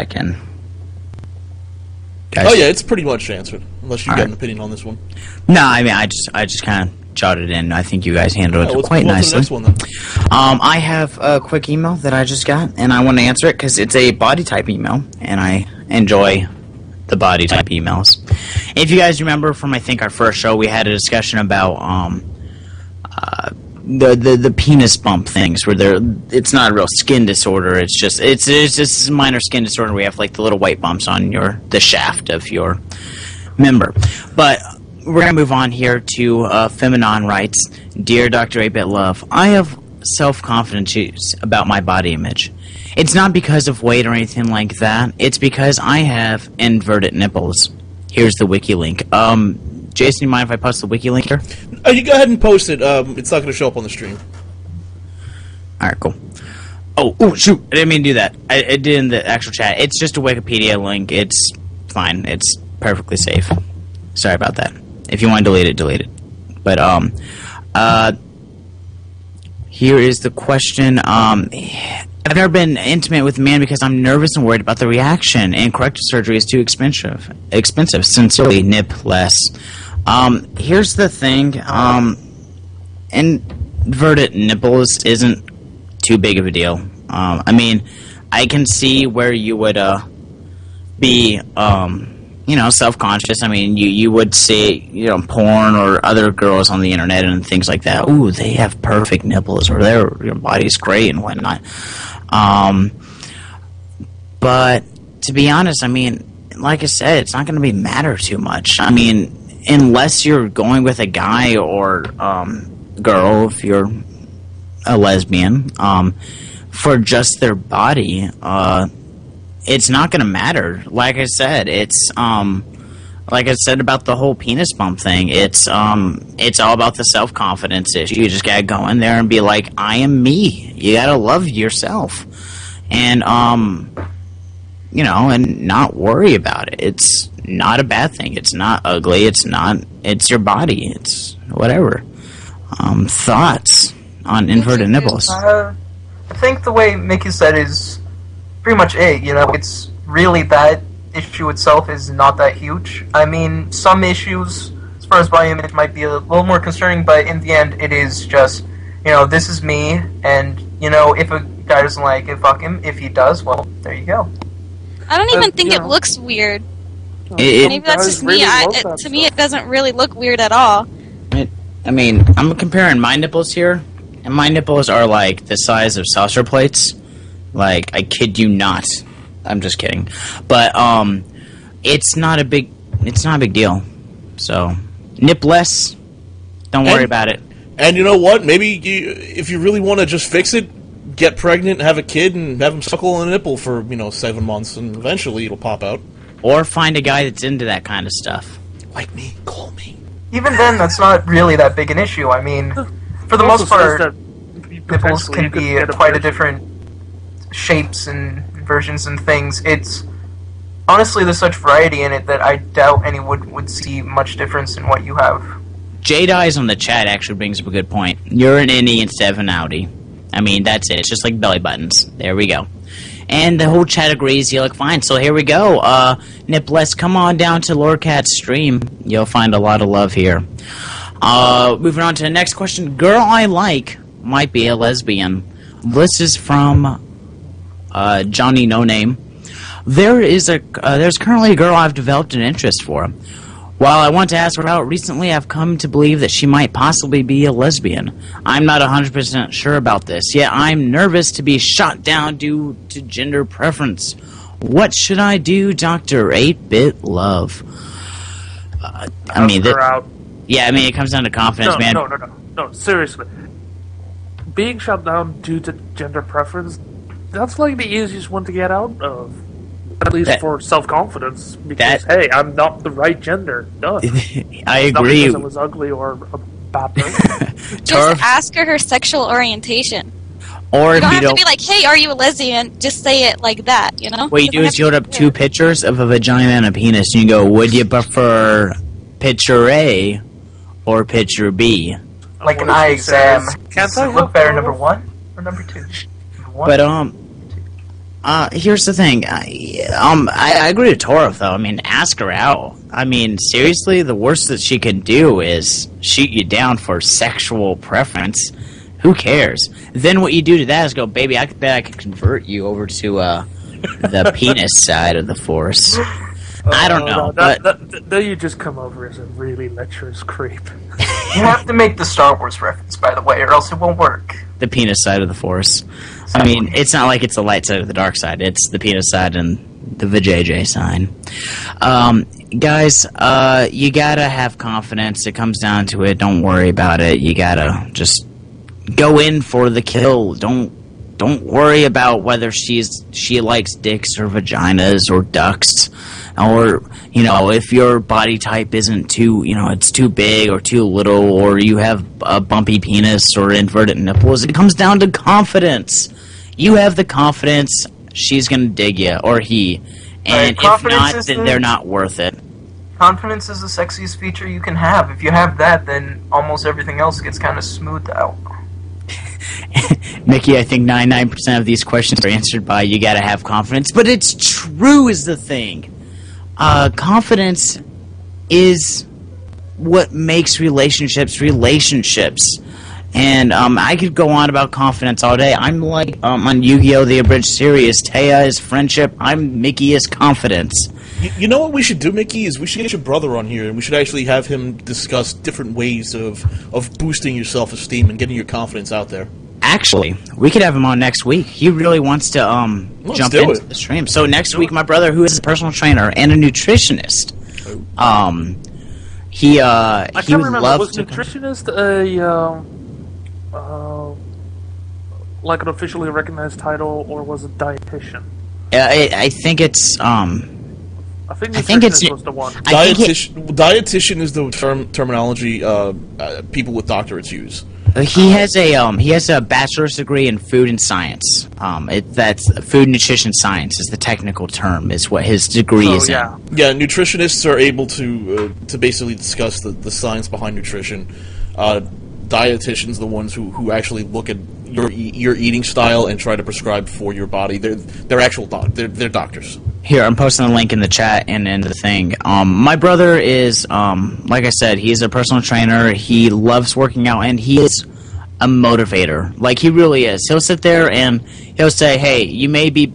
second. Guys? Oh yeah, it's pretty much answered. Unless you got an opinion on this one. No, I mean I just kind of jotted in. I think you guys handled it quite nicely. Next one, then. I have a quick email that I just got, and I want to answer it because it's a body type email, and I enjoy the body type emails. If you guys remember from I think our first show, we had a discussion about the penis bump things, where it's not a real skin disorder. It's just a minor skin disorder. We have like the little white bumps on the shaft of your member. But we're gonna move on here to Feminon writes, "Dear Dr. 8-Bit Love, I have self-confidence issues about my body image. It's not because of weight or anything like that. It's because I have inverted nipples. Here's the wiki link. Jason, you mind if I post the wiki link here? You go ahead and post it. It's not going to show up on the stream. Alright, cool. Oh, shoot. I didn't mean to do that. I did in the actual chat. It's just a Wikipedia link. It's fine. It's perfectly safe. Sorry about that. If you want to delete it, delete it. But, here is the question. I've never been intimate with a man because I'm nervous and worried about the reaction, and corrective surgery is too expensive. Sincerely, Nip Less. Here's the thing. Inverted nipples isn't too big of a deal. I mean, I can see where you would be, self-conscious. I mean, you would see, porn or other girls on the internet and things like that. Ooh, they have perfect nipples, or their body's great and whatnot. But to be honest, I mean, like I said, it's not going to matter too much. I mean, unless you're going with a guy or girl, if you're a lesbian, for just their body, it's not going to matter. Like I said, it's like I said about the whole penis bump thing. It's all about the self-confidence issue. You just gotta go in there and be like, I am me. You gotta love yourself, and and not worry about it. It's not a bad thing. It's not ugly. It's your body. It's whatever. Thoughts on inverted nipples? I think the way Mickey said is pretty much it. It's really that issue itself is not that huge. I mean, some issues as far as body image might be a little more concerning, but in the end, it is just, this is me, and, if a guy doesn't like it, fuck him. If he does, well, there you go. I don't even think it looks weird. Maybe that's just me. To me, it doesn't really look weird at all. I mean, I'm comparing my nipples here, and my nipples are like the size of saucer plates. Like, I kid you not. I'm just kidding. But it's not a big deal. So, nip less. Don't worry about it. And you know what? Maybe if you really want to just fix it, get pregnant, have a kid, and have him suckle on a nipple for 7 months, and eventually it'll pop out. Or find a guy that's into that kind of stuff. Like me. Call me. Even then, that's not really that big an issue. I mean, for the most part, nipples can be quite a different shapes and versions and things. It's honestly there's such variety in it that I doubt anyone would see much difference in what you have. J-Dies on the chat actually brings up a good point. You're an innie instead of an outie. I mean, that's it. It's just like belly buttons. There we go. And the whole chat agrees you look fine. So here we go. Nipless, come on down to Lorecat's stream. You'll find a lot of love here. Moving on to the next question. Girl I like might be a lesbian. This is from Johnny No Name. There's currently a girl I've developed an interest for. While I want to ask her out recently, I've come to believe that she might possibly be a lesbian. I'm not 100% sure about this, yet I'm nervous to be shot down due to gender preference. What should I do, Dr. 8-Bit Love? I mean, yeah, I mean, it comes down to confidence, man. No, seriously. Being shot down due to gender preference, that's like the easiest one to get out of. At least for self-confidence, because hey, I'm not the right gender. Done. I agree. Not because I was ugly or a bad person. Just ask her sexual orientation. Or you don't have to be like, "Hey, are you a lesbian?" Just say it like that, What you do is you hold up two pictures of a vagina and a penis, and you go, "Would you prefer picture A or picture B?" Like an eye exam. Can't Does it look better, number 1 or number 2? But Here's the thing. I agree with Torov, though. I mean, ask her out. I mean, seriously, the worst that she can do is shoot you down for sexual preference. Who cares? Then what you do to that is go, baby, I bet I could convert you over to the penis side of the Force. I don't know. Then you just come over as a really lecherous creep. You have to make the Star Wars reference, by the way, or else it won't work. The penis side of the Force. I mean, it's not like it's the light side or the dark side. It's the penis side and the vajayjay side. Guys, you gotta have confidence. It comes down to it. Don't worry about it. You gotta just go in for the kill. Don't worry about whether she likes dicks or vaginas or ducks, or if your body type isn't too it's too big or too little, or you have a bumpy penis or inverted nipples. It comes down to confidence. You have the confidence, she's gonna dig you, or he, and if not, then they're not worth it. Confidence is the sexiest feature you can have. If you have that, then almost everything else gets kind of smoothed out. Mickey, I think 99% of these questions are answered by you gotta have confidence, but it's true is the thing. Confidence is what makes relationships. And I could go on about confidence all day. I'm like on Yu-Gi-Oh! The Abridged Series. Taya is friendship. Mickey is confidence. You know what we should do, Mickey, is we should get your brother on here, and we should actually have him discuss different ways of boosting your self-esteem and getting your confidence out there. Actually, we could have him on next week. He really wants to jump into the stream. So next week, my brother, who is a personal trainer and a nutritionist, he would love was to. Nutritionist like an officially recognized title, or was it dietitian? I think it's I think it's was the one. Dietitian is the terminology people with doctorates use. He has a bachelor's degree in food and science. That's food nutrition science is the technical term. Is what his degree is in. Yeah, nutritionists are able to basically discuss the science behind nutrition. Dietitians, the ones who actually look at your eating style and try to prescribe for your body. They're actual they're doctors. Here, I'm posting a link in the chat and in the thing. My brother is, like I said, he's a personal trainer. He loves working out, and he is a motivator. Like, he really is. He'll sit there and he'll say, "Hey, you may be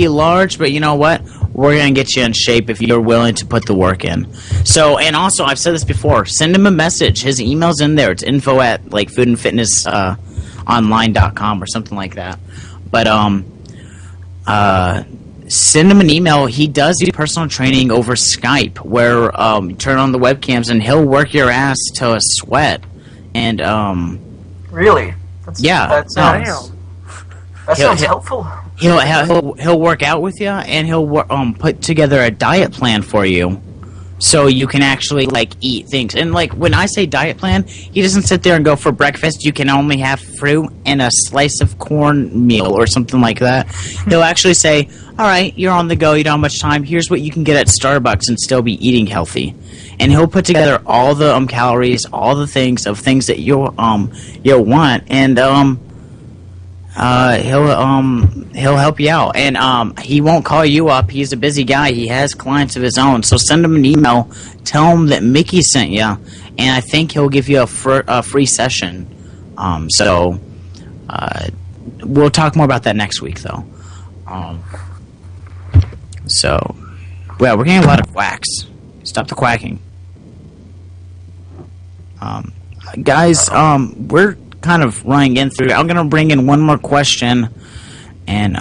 large, but you know what? We're gonna get you in shape if you're willing to put the work in." So, and also, I've said this before. Send him a message. His email's in there. It's info@foodandfitnessonline.com or something like that. But send him an email. He does do personal training over Skype, where you turn on the webcams and he'll work your ass to a sweat. And really, that sounds helpful. He'll work out with you, and he'll put together a diet plan for you, so you can actually eat things. And when I say diet plan, he doesn't sit there and go, for breakfast you can only have fruit and a slice of cornmeal or something like that. He'll actually say, all right, you're on the go, you don't have much time, here's what you can get at Starbucks and still be eating healthy. And he'll put together all the calories, all the things that you'll want, and he'll help you out. And he won't call you up. He's a busy guy. He has clients of his own. So send him an email. Tell him that Mickey sent you, and I think he'll give you a free session. We'll talk more about that next week, though. We're getting a lot of quacks. Stop the quacking. Guys, we're kind of running in through. I'm going to bring in one more question, and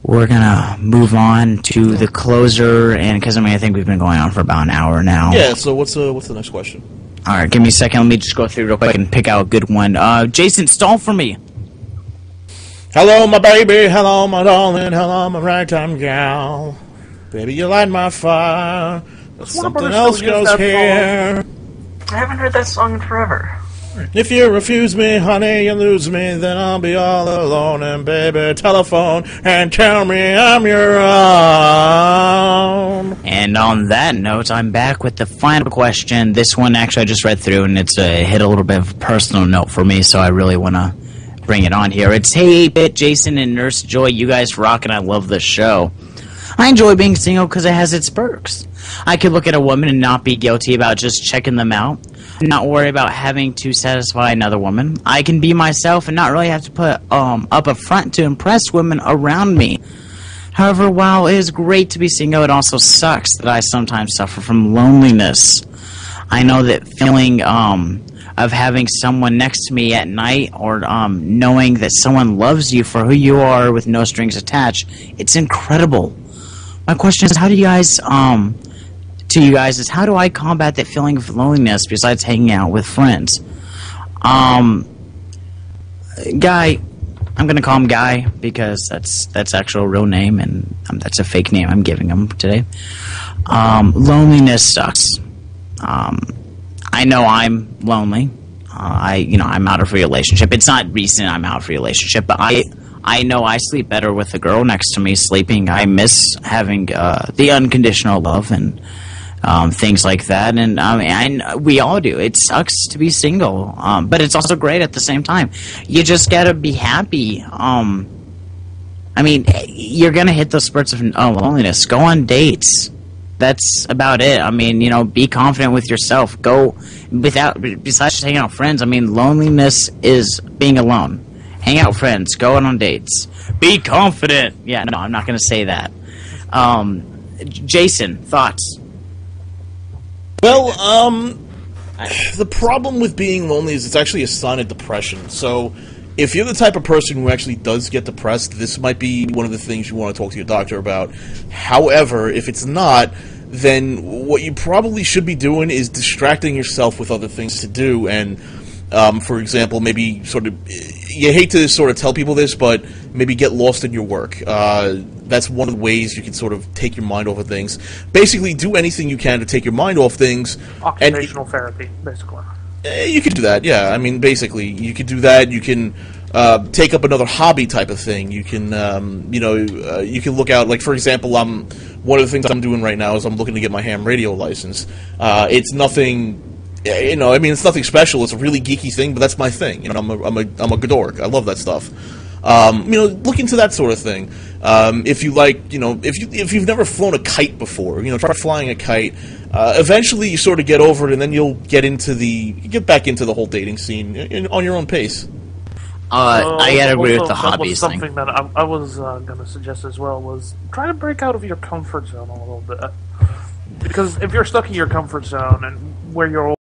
we're going to move on to the closer, and because I think we've been going on for about an hour now. Yeah, so what's the next question? All right, give me a second. Let me just go through real quick and pick out a good one. Jason, stall for me. Hello, my baby. Hello, my darling. Hello, my ragtime gal. Baby, you light my fire. Something else goes here. I haven't heard that song in forever. If you refuse me, honey, you lose me, then I'll be all alone. And baby, telephone and tell me I'm your own. And on that note, I'm back with the final question. This one, actually, I just read through, and it's hit a little bit of a personal note for me, so I really want to bring it on here. It's Hey 8-Bit, Jason, and Nurse Joy. You guys rock, and I love this show. I enjoy being single because it has its perks. I could look at a woman and not be guilty about just checking them out, not worry about having to satisfy another woman. I can be myself and not really have to put up a front to impress women around me. However, while it is great to be single, it also sucks that I sometimes suffer from loneliness. I know that feeling of having someone next to me at night, or knowing that someone loves you for who you are with no strings attached, it's incredible. My question is, how do you guys, is how do I combat that feeling of loneliness besides hanging out with friends? Guy, I'm gonna call him Guy because that's actual real name, and that's a fake name I'm giving him today. Loneliness sucks. I know I'm lonely. I'm out of a relationship. It's not recent I'm out of a relationship, but I know I sleep better with a girl next to me sleeping. I miss having the unconditional love and things like that. And we all do. It sucks to be single, but it's also great at the same time. You just gotta be happy. You're gonna hit those spurts of loneliness. Go on dates. That's about it. Be confident with yourself. Besides just hanging out with friends, loneliness is being alone. Hang out with friends. Go on dates. Be confident. Yeah, no, I'm not going to say that. Jason, thoughts? Well, the problem with being lonely is it's actually a sign of depression. So, if you're the type of person who actually does get depressed, this might be one of the things you want to talk to your doctor about. However, if it's not, then what you probably should be doing is distracting yourself with other things to do. And, for example, maybe you hate to sort of tell people this, but maybe get lost in your work. That's one of the ways you can sort of take your mind off of things. Basically, do anything you can to take your mind off things. Occupational therapy, basically. You could do that, yeah. Basically, you could do that. You can take up another hobby type of thing. You can, you can look out. Like, for example, one of the things I'm doing right now is I'm looking to get my ham radio license. It's nothing, it's nothing special. It's a really geeky thing, but that's my thing. I'm a dork. I love that stuff. Look into that sort of thing. If you like, if you've never flown a kite before, try flying a kite. Eventually, you sort of get over it, and then you'll get back into the whole dating scene on your own pace. I gotta agree with the hobbies thing. Something that I was going to suggest as well was try to break out of your comfort zone a little bit. Because if you're stuck in your comfort zone and where you're